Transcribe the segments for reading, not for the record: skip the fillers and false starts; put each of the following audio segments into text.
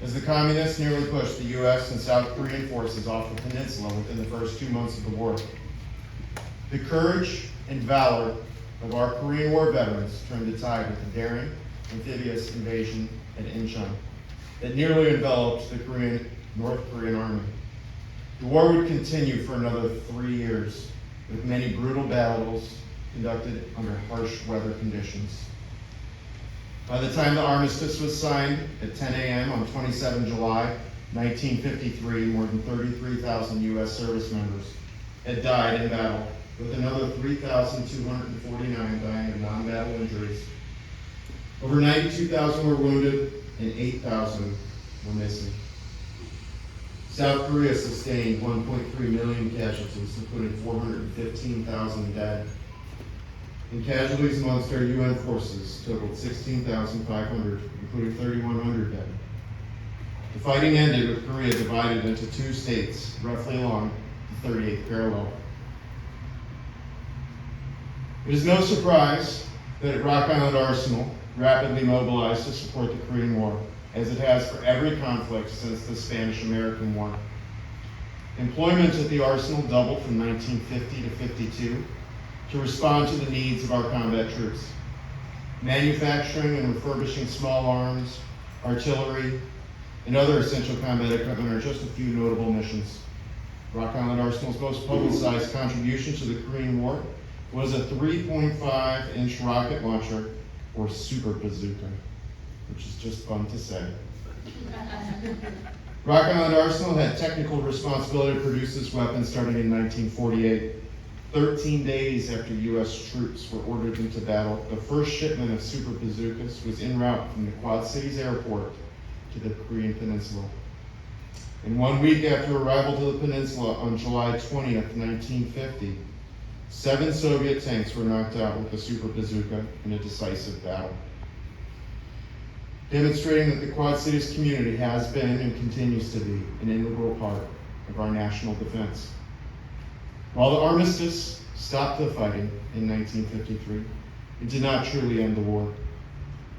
as the communists nearly pushed the U.S. and South Korean forces off the peninsula within the first 2 months of the war. The courage and valor of our Korean War veterans turned the tide with the daring, amphibious invasion at Incheon that nearly enveloped the North Korean army. The war would continue for another 3 years, with many brutal battles conducted under harsh weather conditions. By the time the armistice was signed at 10 a.m. on 27 July 1953, more than 33,000 U.S. service members had died in battle, with another 3,249 dying of non-battle injuries. Over 92,000 were wounded and 8,000 were missing. South Korea sustained 1.3 million casualties, including 415,000 dead. And casualties amongst our UN forces totaled 16,500, including 3,100 dead. The fighting ended with Korea divided into 2 states, roughly along the 38th parallel. It is no surprise that Rock Island Arsenal rapidly mobilized to support the Korean War, as it has for every conflict since the Spanish-American War. Employment at the arsenal doubled from 1950 to 52 to respond to the needs of our combat troops. Manufacturing and refurbishing small arms, artillery, and other essential combat equipment are just a few notable missions. Rock Island Arsenal's most publicized contribution to the Korean War was a 3.5-inch rocket launcher, or super bazooka, which is just fun to say. Rock Island Arsenal had technical responsibility to produce this weapon starting in 1948. 13 days after U.S. troops were ordered into battle, the first shipment of super bazookas was en route from the Quad Cities airport to the Korean Peninsula. And 1 week after arrival to the peninsula on July 20th, 1950, 7 Soviet tanks were knocked out with the super bazooka in a decisive battle, demonstrating that the Quad Cities community has been and continues to be an integral part of our national defense. While the Armistice stopped the fighting in 1953, it did not truly end the war.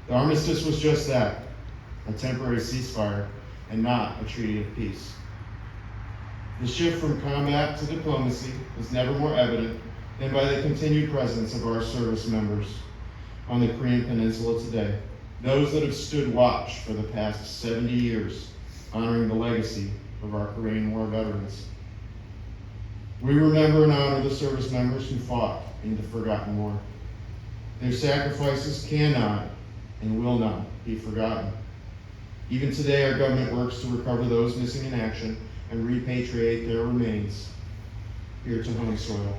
The Armistice was just that, a temporary ceasefire and not a treaty of peace. The shift from combat to diplomacy is never more evident than by the continued presence of our service members on the Korean Peninsula today, those that have stood watch for the past 70 years, honoring the legacy of our Korean War veterans. We remember and honor the service members who fought in the forgotten war. Their sacrifices cannot and will not be forgotten. Even today, our government works to recover those missing in action and repatriate their remains here to home soil.